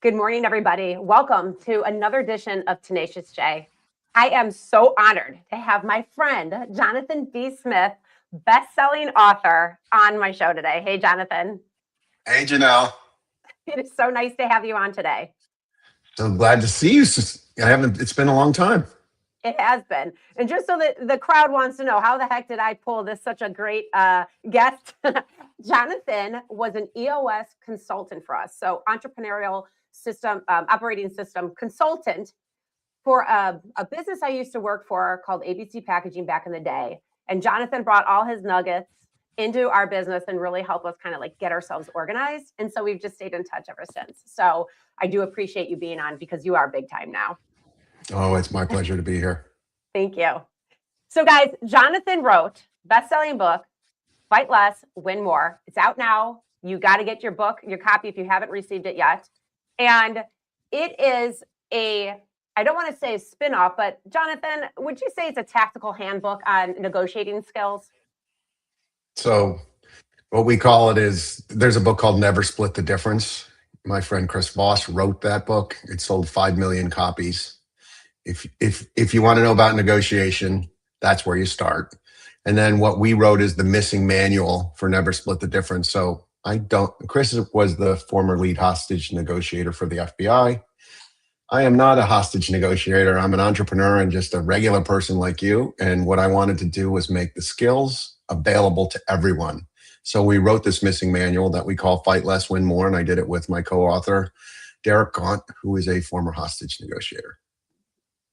Good morning, everybody. Welcome to another edition of Tenacious J. I am so honored to have my friend, Jonathan B. Smith, best-selling author, on my show today. Hey, Jonathan. Hey, Janelle. It is so nice to have you on today. So glad to see you. It's been a long time. It has been. And just so that the crowd wants to know, how the heck did I pull this such a great guest? Jonathan was an EOS consultant for us. So entrepreneurial system, operating system consultant for a business I used to work for called ABC Packaging back in the day. And Jonathan brought all his nuggets into our business and really helped us kind of like get ourselves organized. And so we've just stayed in touch ever since. So I do appreciate you being on because you are big time now. Oh, it's my pleasure to be here. Thank you. So guys, Jonathan wrote best-selling book, Fight Less, Win More. It's out now. You got to get your book, your copy if you haven't received it yet. And it is I don't want to say a spin-off, but Jonathan, would you say it's a tactical handbook on negotiating skills? So what we call it is, there's a book called Never Split the Difference. My friend Chris Voss wrote that book. It sold 5 million copies. If you want to know about negotiation, that's where you start. And then what we wrote is the missing manual for Never Split the Difference. So Chris was the former lead hostage negotiator for the FBI. I am not a hostage negotiator. I'm an entrepreneur and just a regular person like you. And what I wanted to do was make the skills available to everyone. So we wrote this missing manual that we call Fight Less, Win More. And I did it with my co-author, Derek Gaunt, who is a former hostage negotiator.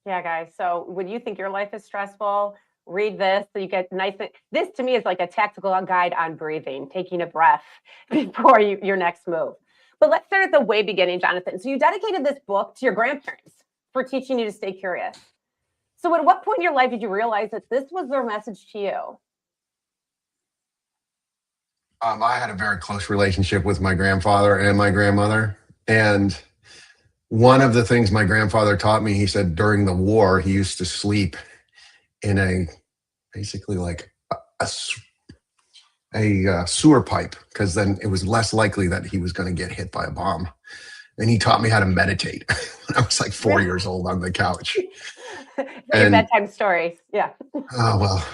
Yeah, guys. So when you think your life is stressful, read this so you get nice. This to me is like a tactical guide on breathing, taking a breath before your next move. But let's start at the way beginning, Jonathan. So you dedicated this book to your grandparents for teaching you to stay curious. So at what point in your life did you realize that this was their message to you? I had a very close relationship with my grandfather and my grandmother. And one of the things my grandfather taught me, he said during the war, he used to sleep in basically like a sewer pipe, because then it was less likely that he was going to get hit by a bomb. And he taught me how to meditate when I was like 4 years old on the couch. Your bedtime stories. Yeah. Oh, well,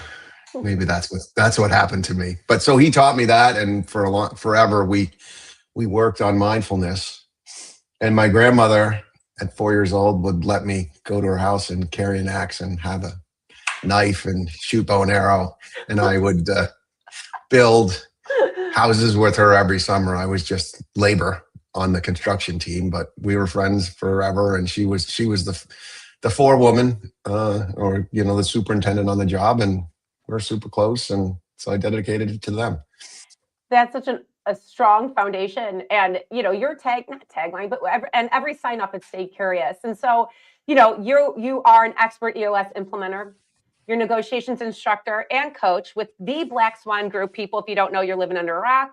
maybe that's what happened to me. But so he taught me that. And forever we worked on mindfulness. And my grandmother at 4 years old would let me go to her house and carry an axe and have a knife and shoot bow and arrow. And I would build houses with her every summer. I was just labor on the construction team, but we were friends forever. And she was the forewoman, or the superintendent on the job, and we're super close. And so I dedicated it to them. That's such a strong foundation. And your not tagline, but every sign up is stay curious. And so you are an expert EOS implementer. You're a negotiations instructor and coach with the Black Swan Group. People, if you don't know, you're living under a rock.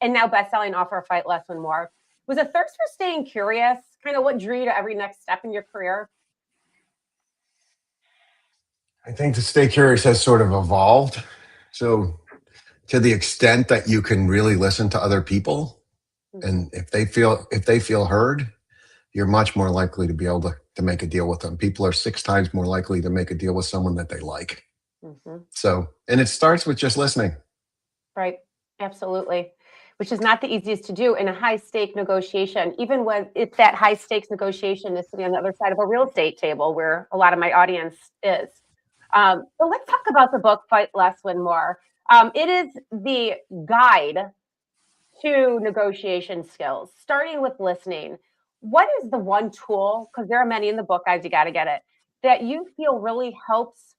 And now best-selling author, Fight Less, Win More. Was a thirst for staying curious kind of what drew you to every next step in your career? I think the stay curious has sort of evolved. So to the extent that you can really listen to other people, and if they feel heard, you're much more likely to be able to make a deal with them. People are 6 times more likely to make a deal with someone that they like. Mm-hmm. So, and it starts with just listening. Right. Absolutely. Which is not the easiest to do in a high stake negotiation, even when it's that high stakes negotiation is sitting on the other side of a real estate table where a lot of my audience is. So let's talk about the book, Fight Less, Win More. It is the guide to negotiation skills, starting with listening. What is the one tool, because there are many in the book, guys, you got to get it, that you feel really helps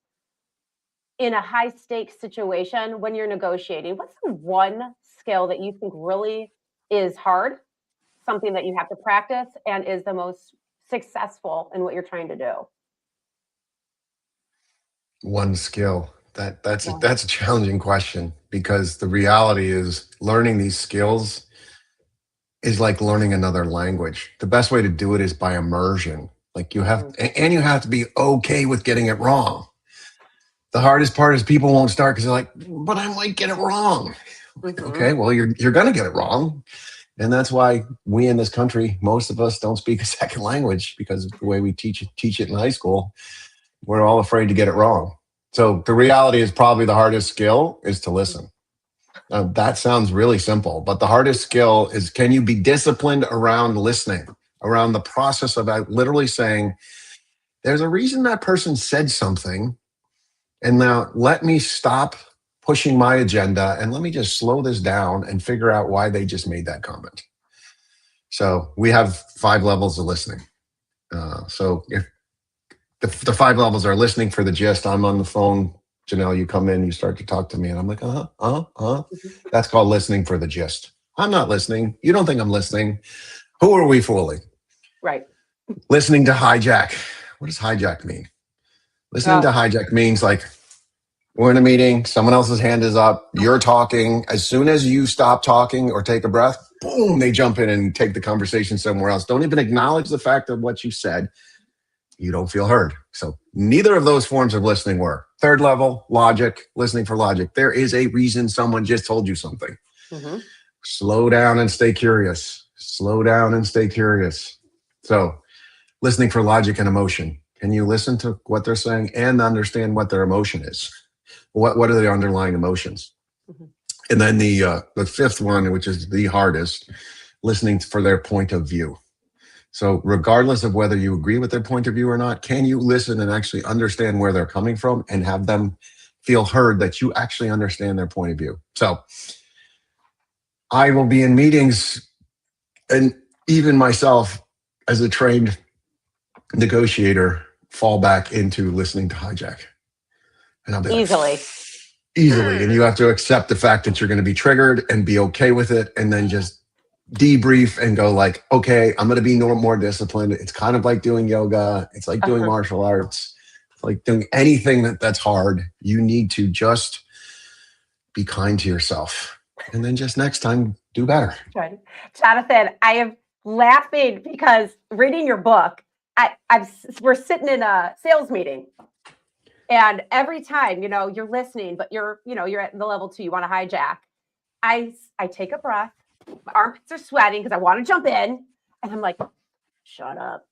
in a high stakes situation when you're negotiating? What's the one skill that you think really is hard, something that you have to practice, and is the most successful in what you're trying to do? One skill. That's a challenging question, because the reality is learning these skills is like learning another language. The best way to do it is by immersion. Like you have to be okay with getting it wrong. The hardest part is people won't start because they're like, but I might get it wrong. Okay, well, you're going to get it wrong. And that's why we in this country, most of us don't speak a second language because of the way we teach it in high school. We're all afraid to get it wrong. So the reality is probably the hardest skill is to listen. Now, that sounds really simple, but the hardest skill is, can you be disciplined around listening, around the process of literally saying, there's a reason that person said something. And now let me stop pushing my agenda and let me just slow this down and figure out why they just made that comment. So we have 5 levels of listening. So if the 5 levels are listening for the gist, I'm on the phone, Janelle, you come in, you start to talk to me and I'm like, That's called listening for the gist. I'm not listening. You don't think I'm listening. Who are we fooling? Right. Listening to hijack. What does hijack mean? Listening to hijack means like, we're in a meeting, someone else's hand is up, you're talking. As soon as you stop talking or take a breath, boom, they jump in and take the conversation somewhere else. Don't even acknowledge the fact of what you said. You don't feel heard. So neither of those forms of listening work. 3rd level, logic, listening for logic. There is a reason someone just told you something. Mm-hmm. Slow down and stay curious. Slow down and stay curious. So listening for logic and emotion. Can you listen to what they're saying and understand what their emotion is? What are the underlying emotions? Mm-hmm. And then the 5th one, which is the hardest, listening for their point of view. So regardless of whether you agree with their point of view or not, can you listen and actually understand where they're coming from and have them feel heard that you actually understand their point of view? So I will be in meetings, and even myself as a trained negotiator fall back into listening to hijack. And I'll be easily. And you have to accept the fact that you're going to be triggered and be okay with it. And then just debrief and go like, okay, I'm going to be more disciplined. It's kind of like doing yoga. It's like doing martial arts. It's like doing anything that's hard. You need to just be kind to yourself. And then just next time, do better. Right. Jonathan, I am laughing because reading your book, we're sitting in a sales meeting. And every time, you're listening, but you're at the level 2, you want to hijack. I take a breath. My armpits are sweating because I want to jump in. And I'm like, shut up.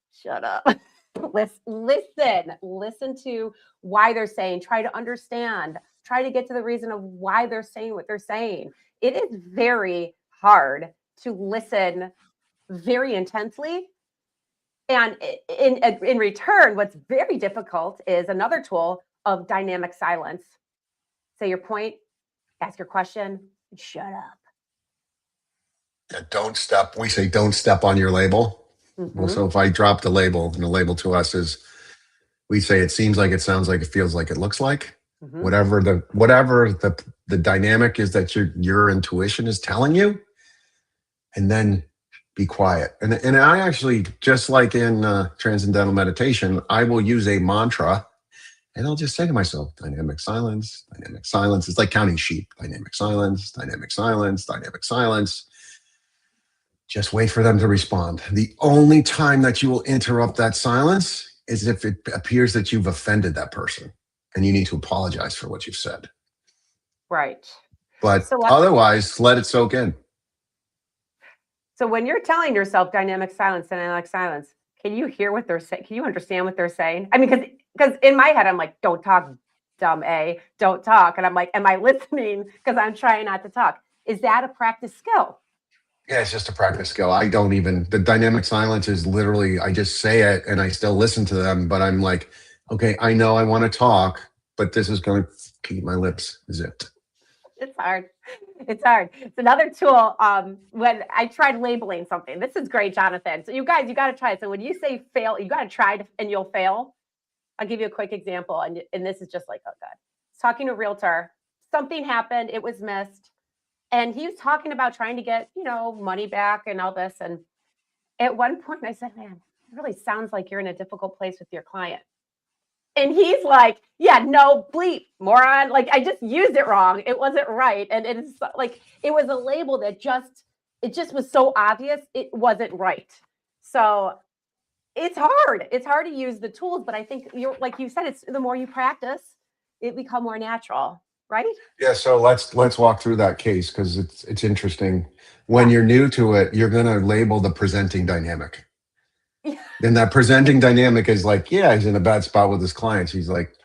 Listen to why they're saying, try to understand, try to get to the reason of why they're saying what they're saying. It is very hard to listen very intensely. And in return, what's very difficult is another tool of dynamic silence. Say your point, ask your question, and shut up. We say don't step on your label. Mm-hmm. Well, so if I drop the label, and the label to us is, we say it seems like, it sounds like, it feels like, it looks like. Mm-hmm. Whatever the dynamic is that your intuition is telling you, and then be quiet. And I actually, just like in transcendental meditation, I will use a mantra and I'll just say to myself, dynamic silence, dynamic silence. It's like counting sheep, dynamic silence, dynamic silence, dynamic silence. Just wait for them to respond. The only time that you will interrupt that silence is if it appears that you've offended that person and you need to apologize for what you've said. Right. But otherwise, let it soak in. So when you're telling yourself dynamic silence, can you hear what they're saying? Can you understand what they're saying? I mean, because in my head, I'm like, don't talk, dumb A, don't talk. And I'm like, am I listening? Because I'm trying not to talk. Is that a practice skill? Yeah, it's just a practice skill. The dynamic silence is literally, I just say it and I still listen to them, but I'm like, okay, I know I want to talk, but this is going to keep my lips zipped. It's hard. It's another tool. When I tried labeling something, this is great, Jonathan. So you guys, you got to try it. So when you say fail, you got to try it and you'll fail. I'll give you a quick example. And this is just like, oh God, I was talking to a realtor. Something happened. It was missed. And he was talking about trying to get, money back and all this. And at one point I said, man, it really sounds like you're in a difficult place with your client. And he's like, yeah, no, bleep, moron. Like, I just used it wrong. It wasn't right. And it's like, it was a label that it just was so obvious it wasn't right. So it's hard. It's hard to use the tools, but I think like you said, it's the more you practice, it become more natural, right? Yeah, so let's walk through that case because it's interesting. When Yeah. you're new to it, you're gonna label the presenting dynamic. Yeah. And that presenting dynamic is like, yeah, he's in a bad spot with his clients. He's like,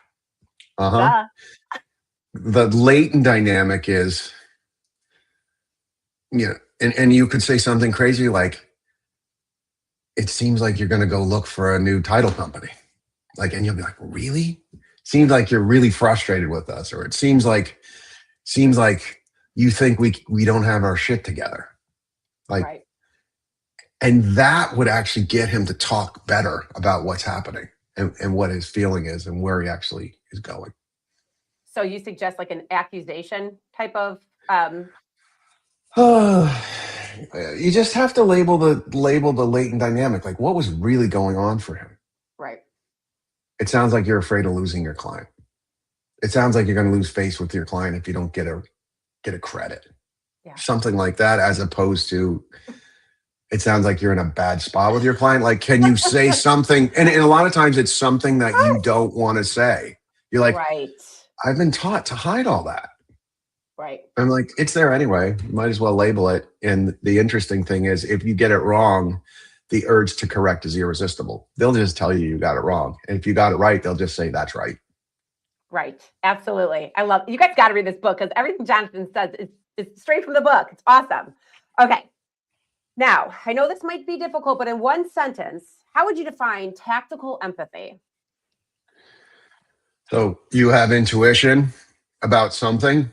uh-huh. Duh. The latent dynamic is, and you could say something crazy like, it seems like you're gonna go look for a new title company. Like, and you'll be like, really? Seems like you're really frustrated with us, or it seems like you think we don't have our shit together. Like, Right. and that would actually get him to talk better about what's happening and what his feeling is and where he actually is going. So you suggest like an accusation type of You just have to label the latent dynamic. Like, what was really going on for him? right. It sounds like you're afraid of losing your client. It sounds like you're going to lose face with your client if you don't get a credit. Yeah. Something like that, as opposed to, it sounds like you're in a bad spot with your client. Like, can you say something? And a lot of times it's something that you don't want to say. You're like, Right. I've been taught to hide all that. Right. I'm like, it's there anyway. You might as well label it. And the interesting thing is, if you get it wrong, the urge to correct is irresistible. They'll just tell you got it wrong. And if you got it right, they'll just say that's right. Right. Absolutely. I love you guys got to read this book because everything Jonathan says is straight from the book. It's awesome. Okay. Now, I know this might be difficult, but in one sentence, how would you define tactical empathy? So you have intuition about something,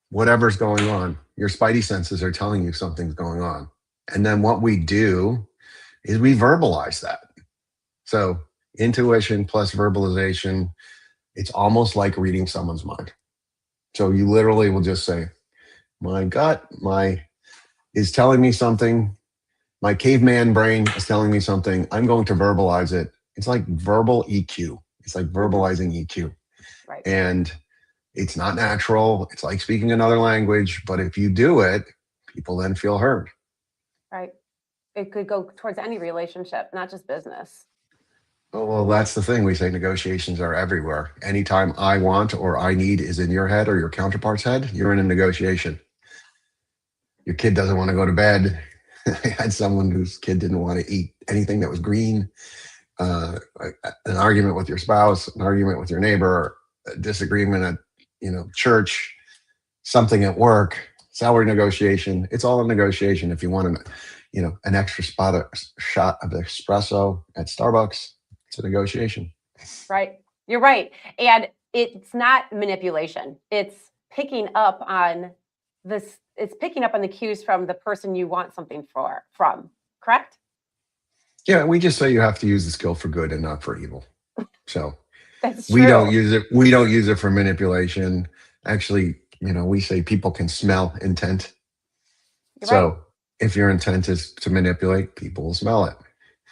whatever's going on. Your spidey senses are telling you something's going on. And then what we do is we verbalize that. So intuition plus verbalization, it's almost like reading someone's mind. So you literally will just say, my gut, is telling me something. My caveman brain is telling me something. I'm going to verbalize it. It's like verbal EQ. It's like verbalizing EQ. Right. And it's not natural. It's like speaking another language. But if you do it, people then feel heard. Right. It could go towards any relationship, not just business. Oh, well, that's the thing. We say negotiations are everywhere. Anytime I want or I need is in your head or your counterpart's head, you're in a negotiation. Your kid doesn't want to go to bed. I had someone whose kid didn't want to eat anything that was green. An argument with your spouse, an argument with your neighbor, a disagreement at church, something at work, salary negotiation. It's all a negotiation. If you want an extra shot of espresso at Starbucks, it's a negotiation. Right. You're right. And it's not manipulation. It's picking up on this. It's picking up on the cues from the person you want something from. Correct? Yeah, we just say you have to use the skill for good and not for evil. So That's we true. don't use it. We don't use it for manipulation. Actually, we say people can smell intent. You're So right. if your intent is to manipulate, people will smell it.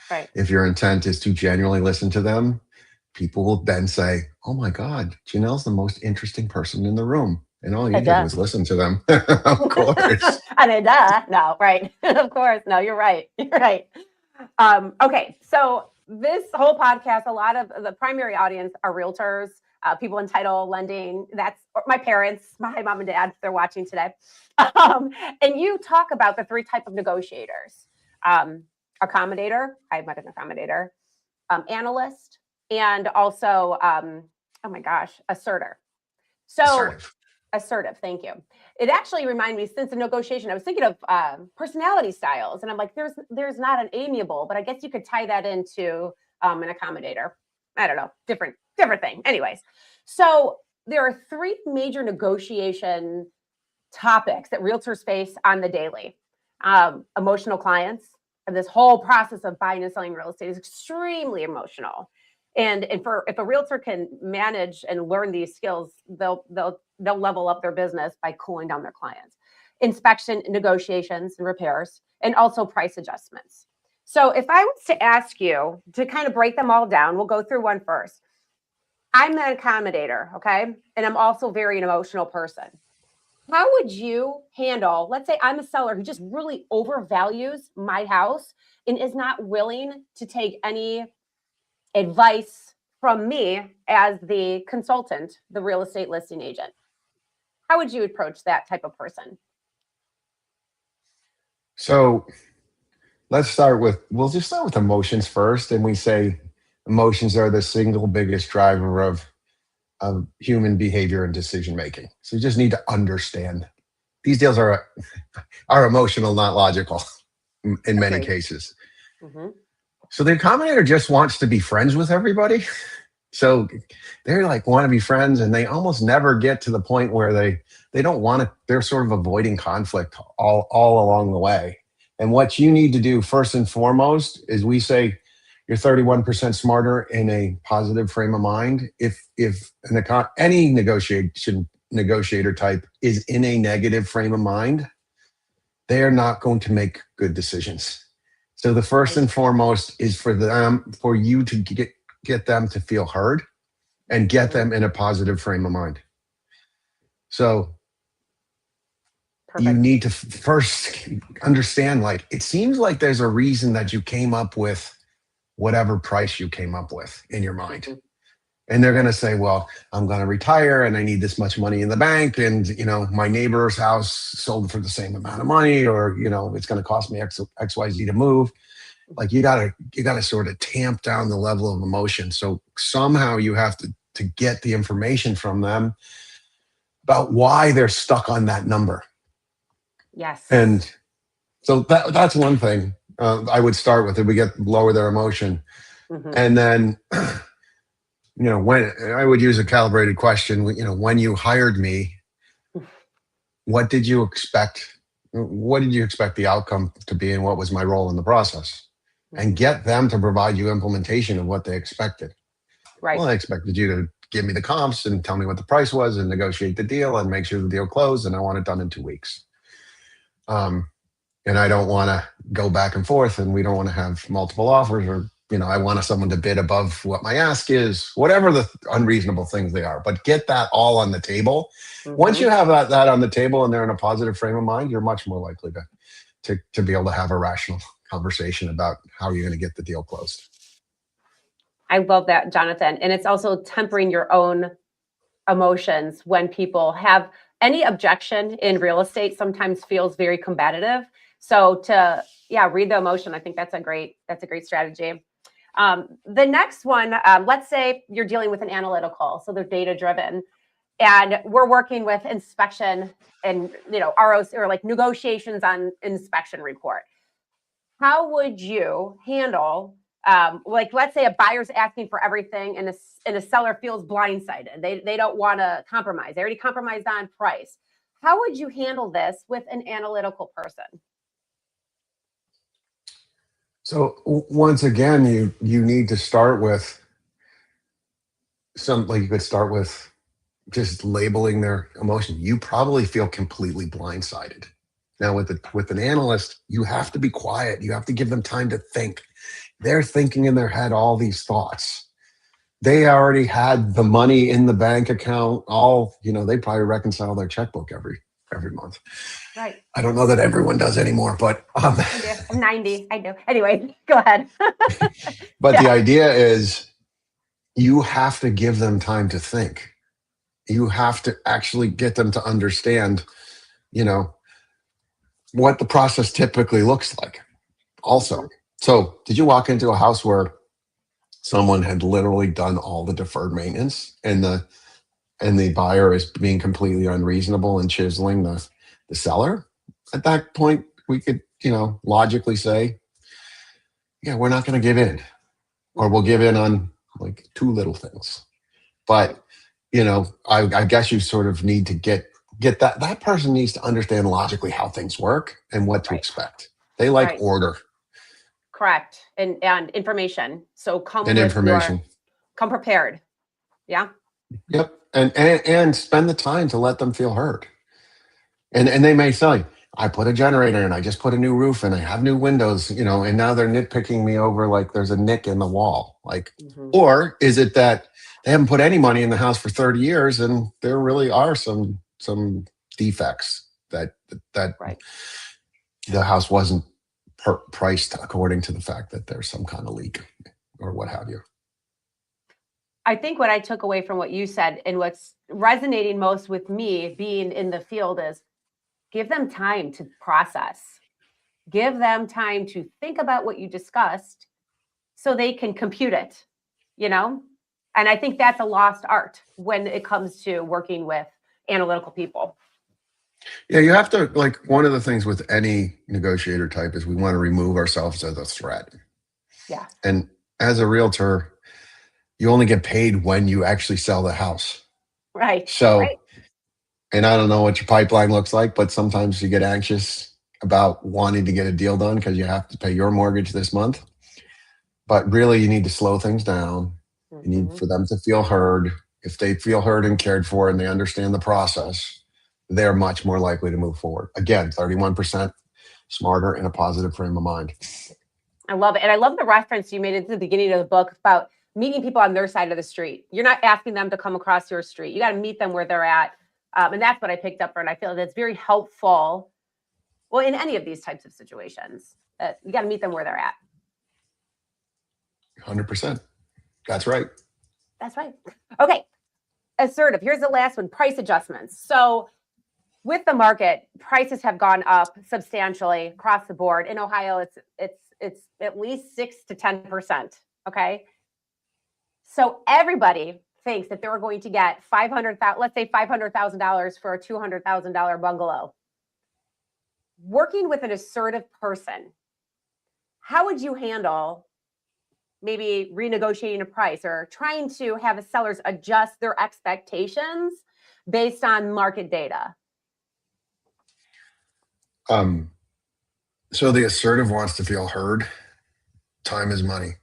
Right. If your intent is to genuinely listen to them, people will then say, oh my God, Janelle's the most interesting person in the room. And all you did was listen to them. Of course. No, right. Of course. No, you're right. You're right. Okay. So this whole podcast, a lot of the primary audience are realtors, people in title lending. That's my parents, my mom and dad, they're watching today. And you talk about the three types of negotiators. Accommodator, I met an accommodator, analyst, and also, oh my gosh, asserter. So assertive, thank you. It actually reminded me, since the negotiation, I was thinking of personality styles, and I'm like, there's not an amiable, but I guess you could tie that into an accommodator. I don't know, different thing. Anyways, so there are three major negotiation topics that realtors face on the daily. Emotional clients. And this whole process of buying and selling real estate is extremely emotional. And if a realtor can manage and learn these skills, they'll level up their business by cooling down their clients. Inspection, negotiations, and repairs, and also price adjustments. So if I was to ask you to kind of break them all down, we'll go through one first. I'm an accommodator, okay? And I'm also very an emotional person. How would you handle, let's say I'm a seller who just really overvalues my house and is not willing to take any advice from me as the consultant, the real estate listing agent? How would you approach that type of person? So we'll just start with emotions first. And we say emotions are the single biggest driver of human behavior and decision making. So you just need to understand these deals are emotional, not logical in many Agreed. cases. Hmm. So the accommodator just wants to be friends with everybody. So they're like want to be friends, and they almost never get to the point where they don't want to. They're sort of avoiding conflict all along the way. And what you need to do first and foremost is we say you're 31% smarter in a positive frame of mind. If any negotiator type is in a negative frame of mind, they are not going to make good decisions. So the first Right. and foremost is for you to get them to feel heard and get Mhm. them in a positive frame of mind. So you Perfect. need to first understand, like, it seems like there's a reason that you came up with whatever price you came up with in your mind. Mhm. And they're going to say, well, I'm going to retire and I need this much money in the bank. And, my neighbor's house sold for the same amount of money, or, it's going to cost me XYZ to move. Like you gotta sort of tamp down the level of emotion. So somehow you have to get the information from them about why they're stuck on that number. Yes. And so that's one thing I would start with. If we get lower their emotion, Hmm. and then when I would use a calibrated question, when you hired me, what did you expect? What did you expect the outcome to be, and what was my role in the process? And Hmm. get them to provide you implementation of what they expected. Right. Well, I expected you to give me the comps and tell me what the price was and negotiate the deal and make sure the deal closed. And I want it done in 2 weeks. And I don't want to go back and forth, and we don't want to have multiple offers, or, I want someone to bid above what my ask is, whatever the unreasonable things they are. But get that all on the table. Once Hmm. you have that on the table and they're in a positive frame of mind, you're much more likely to be able to have a rational conversation about how you're going to get the deal closed. I love that, Jonathan. And it's also tempering your own emotions when people have any objection in real estate sometimes feels very combative. So read the emotion. I think that's a great strategy. The next one, let's say you're dealing with an analytical, so they're data driven, and we're working with inspection and ROC, or like negotiations on inspection report. How would you handle, like, let's say a buyer's asking for everything and a seller feels blindsided. They don't want to compromise. They already compromised on price. How would you handle this with an analytical person? So once again, you need to start with you could start with just labeling their emotion. You probably feel completely blindsided. Now with an analyst, you have to be quiet. You have to give them time to think. They're thinking in their head all these thoughts. They already had the money in the bank account. They probably reconcile their checkbook every month. Right. I don't know that everyone does anymore, but I do. I'm 90. I do. Anyway, go ahead. but the Yeah. idea is you have to give them time to think. You have to actually get them to understand, what the process typically looks like also. Mhm. So did you walk into a house where someone had literally done all the deferred maintenance, and the buyer is being completely unreasonable and chiseling the seller? At that point, we could, logically say, yeah, we're not going to give in, or we'll give in on like two little things. Right. But, I guess you sort of need to get that person needs to understand logically how things work and what to Right. expect. They like Right. order Correct. And information. So and information. come prepared. Yeah. Yep. And spend the time to let them feel heard. And they may say, I put a generator and I just put a new roof and I have new windows, and now they're nitpicking me over like there's a nick in the wall. Like, Hmm. or is it that they haven't put any money in the house for 30 years and there really are some defects that Right. the house wasn't priced according to the fact that there's some kind of leak or what have you. I think what I took away from what you said and what's resonating most with me being in the field is give them time to process. Give them time to think about what you discussed so they can compute it, you know? And I think that's a lost art when it comes to working with analytical people. Yeah, you have to, like, one of the things with any negotiator type is we want to remove ourselves as a threat. Yeah. And as a realtor, you only get paid when you actually sell the house. Right. So, Right. and I don't know what your pipeline looks like, but sometimes you get anxious about wanting to get a deal done because you have to pay your mortgage this month. But really, you need to slow things down. You need for them to feel heard. If they feel heard and cared for and they understand the process, they're much more likely to move forward. Again, 31% smarter in a positive frame of mind. I love it. And I love the reference you made at the beginning of the book about meeting people on their side of the street. You're not asking them to come across your street. You got to meet them where they're at. And that's what I picked up from. And I feel that's very helpful. Well, in any of these types of situations, you got to meet them where they're at. 100%. That's right. That's right. Okay. Assertive. Here's the last one, price adjustments. So with the market, prices have gone up substantially across the board. In Ohio, it's at least 6 to 10%. Okay. So everybody thinks that they're going to get let's say $500,000 for a $200,000 bungalow. Working with an assertive person, how would you handle maybe renegotiating a price or trying to have the sellers adjust their expectations based on market data? So the assertive wants to feel heard. Time is money.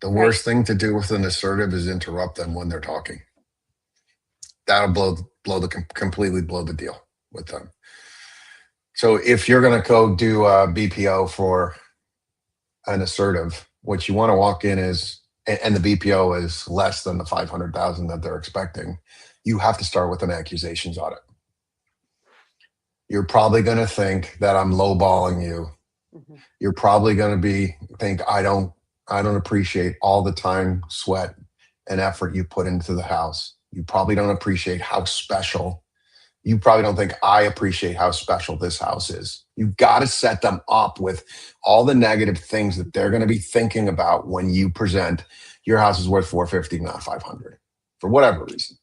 The worst thing to do with an assertive is interrupt them when they're talking. That'll completely blow the deal with them. So if you're going to go do a BPO for an assertive, what you want to walk in is, and the BPO is less than the 500,000 that they're expecting, you have to start with an accusations audit. You're probably going to think that I'm lowballing you. Mm-hmm. You're probably going to think I don't appreciate all the time, sweat, and effort you put into the house. You probably don't appreciate how special. You probably don't think I appreciate how special this house is. You've got to set them up with all the negative things that they're going to be thinking about when you present your house is worth 450, not 500, for whatever reason.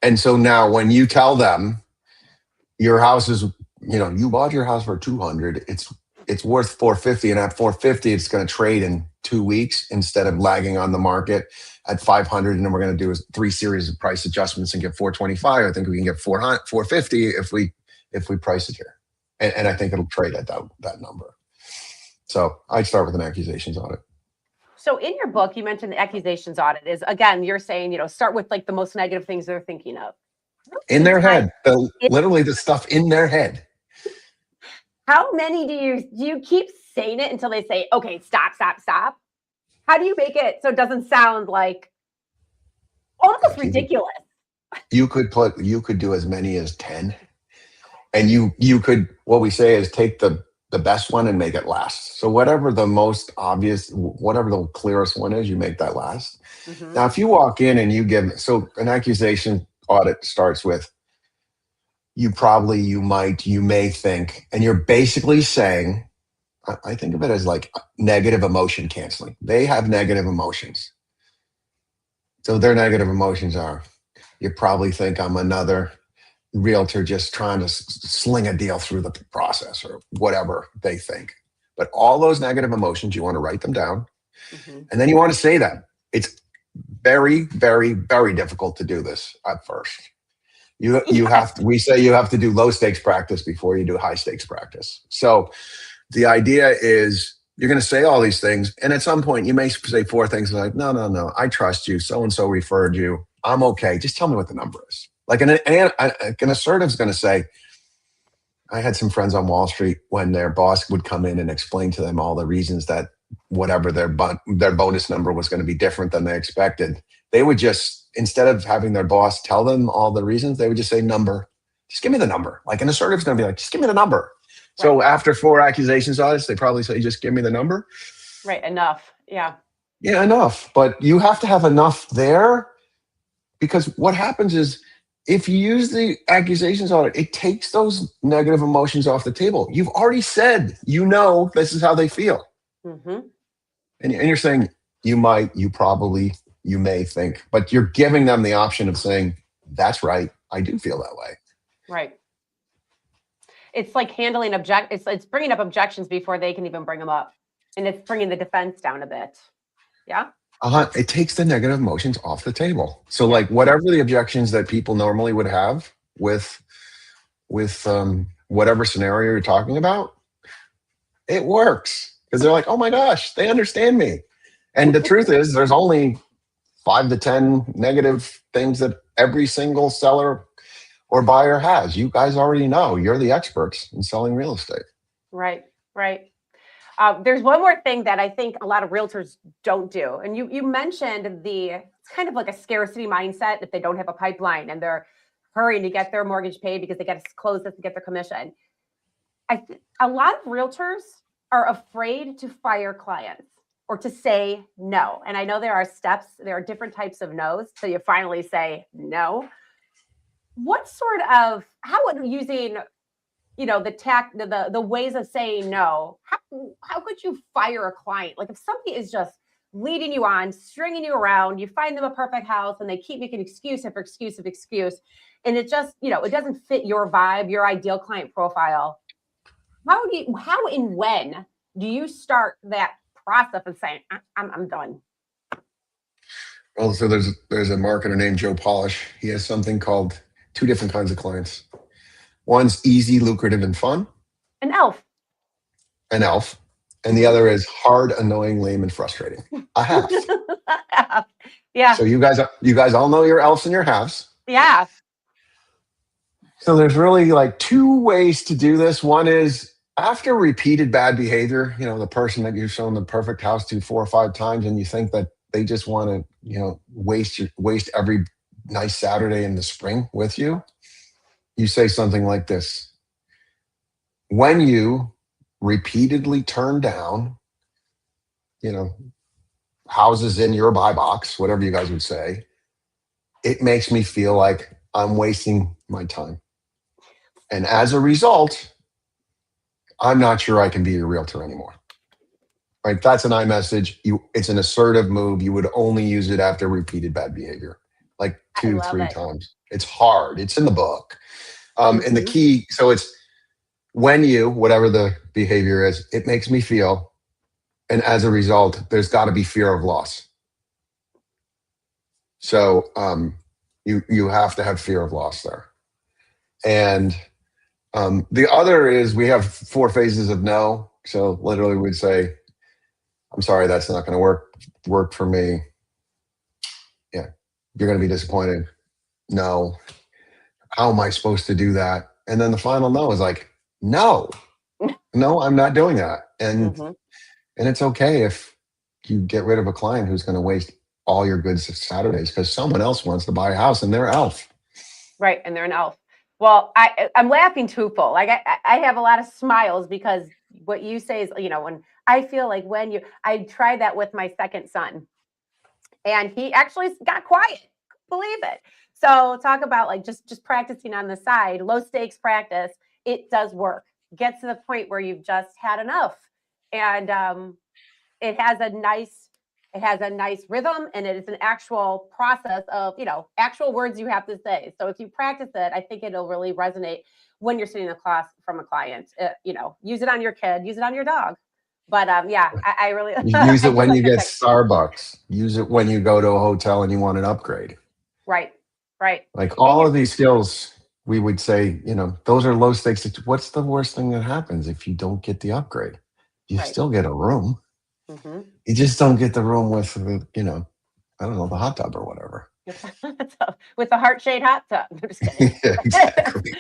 And so now when you tell them your house is, you bought your house for 200, it's worth 450, and at 450 it's going to trade in 2 weeks instead of lagging on the market at 500, and then we're going to do 3 series of price adjustments and get 425. I think we can get 450 if we price it here, and I think it'll trade at that number. So I'd start with an accusations audit. So in your book, you mentioned the accusations audit is, again, you're saying, start with like the most negative things they're thinking of. In their head, literally the stuff in their head. How many do you keep saying it until they say, okay, stop? How do you make it so it doesn't sound like almost ridiculous? You could do as many as 10. And you could, what we say is take the best one and make it last. So whatever the most obvious, whatever the clearest one is, you make that last. Mm-hmm. Now, if you walk in and so an accusation audit starts with, you may think, and you're basically saying, I think of it as like negative emotion canceling. They have negative emotions. So their negative emotions are, you probably think I'm another realtor just trying to sling a deal through the process or whatever they think. But all those negative emotions, you want to write them down. Mm-hmm. And then you want to say them. It's very, very, very difficult to do this at first. You have to, we say you have to do low stakes practice before you do high stakes practice. So the idea is you're going to say all these things. And at some point you may say 4 things like, no, I trust you. So-and-so referred you. I'm okay. Just tell me what the number is. Like an assertive is going to say, I had some friends on Wall Street when their boss would come in and explain to them all the reasons that whatever their bonus number was going to be different than they expected. They would just, instead of having their boss tell them all the reasons, they would just say number. Just give me the number. Like an assertive is going to be like, just give me the number. Right. So after 4 accusations audits, they probably say, just give me the number. Right. Enough. Yeah. Yeah, enough. But you have to have enough there, because what happens is if you use the accusations on it, it takes those negative emotions off the table. You've already said, this is how they feel. Hmm. And you're saying you might, you probably, you may think, but you're giving them the option of saying, that's right, I do feel that way. Right. It's like handling it's bringing up objections before they can even bring them up. And it's bringing the defense down a bit. Yeah. It takes the negative emotions off the table. So like whatever the objections that people normally would have with whatever scenario you're talking about, it works because they're like, oh my gosh, they understand me. And the truth is there's only 5 to 10 negative things that every single seller or buyer has. You guys already know. You're the experts in selling real estate. Right. Right. There's one more thing that I think a lot of realtors don't do. And you mentioned it's kind of like a scarcity mindset if they don't have a pipeline and they're hurrying to get their mortgage paid because they got to close this to get their commission. A lot of realtors are afraid to fire clients or to say no. And I know there are steps, there are different types of no's. So you finally say no. How would using the ways of saying no, how could you fire a client? Like if somebody is just leading you on, stringing you around, you find them a perfect house and they keep making excuse after excuse of excuse, and it just, it doesn't fit your vibe, your ideal client profile. How and when do you start that process of saying, I'm done? Well, so there's a marketer named Joe Polish. He has something called 2 different kinds of clients. One's easy, lucrative, and fun. An elf. And the other is hard, annoying, lame, and frustrating. A half. Yeah. So you guys all know your elves and your halves. Yeah. So there's really like 2 ways to do this. One is after repeated bad behavior, the person that you've shown the perfect house to 4 or 5 times, and you think that they just want to, waste every nice Saturday in the spring with you. You say something like this: when you repeatedly turn down, houses in your buy box, whatever you guys would say, it makes me feel like I'm wasting my time. And as a result, I'm not sure I can be your realtor anymore. Right? That's an iMessage. It's an assertive move. You would only use it after repeated bad behavior, like 2, 3 times. It's hard. It's in the book. And the key, so it's when whatever the behavior is, it makes me feel, and as a result, there's got to be fear of loss. So you have to have fear of loss there. And the other is we have 4 phases of no. So literally we'd say, I'm sorry, that's not going to work for me. Yeah, you're going to be disappointed. No. How am I supposed to do that? And then the final no is like, no, I'm not doing that. And it's okay if you get rid of a client who's going to waste all your good Saturdays because someone else wants to buy a house and they're elf. Right. And they're an elf. Well, I'm laughing twofold. Like I have a lot of smiles because what you say is, when I feel like I tried that with my second son and he actually got quiet. Believe it. So talk about like just practicing on the side, low stakes practice. It does work. Get to the point where you've just had enough, and it has a nice rhythm, and it is an actual process of actual words you have to say. So if you practice it, I think it'll really resonate when you're sitting in a class from a client. Use it on your kid, use it on your dog. But I really use it when you get Starbucks. Use it when you go to a hotel and you want an upgrade. Right. Like all of these skills, we would say, those are low stakes. What's the worst thing that happens if you don't get the upgrade? You still get a room. Mm-hmm. You just don't get the room with, I don't know, the hot tub or whatever. With the heart-shaped hot tub. I'm just kidding. Yeah, exactly.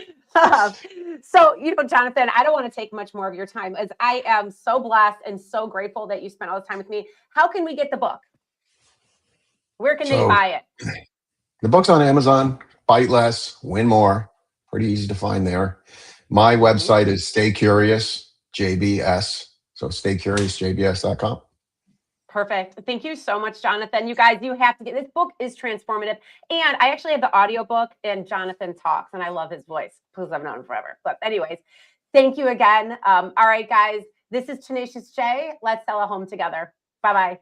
So, Jonathan, I don't want to take much more of your time as I am so blessed and so grateful that you spent all this time with me. How can we get the book? Where can they buy it? The book's on Amazon. Bite Less, Win More. Pretty easy to find there. My website is Stay Curious, JBS. So staycuriousjbs.com. Perfect. Thank you so much, Jonathan. You guys, you have to get this book is transformative. And I actually have the audiobook and Jonathan talks, and I love his voice because I've known him forever. But anyways, thank you again. All right, guys, this is Tenacious J. Let's sell a home together. Bye-bye.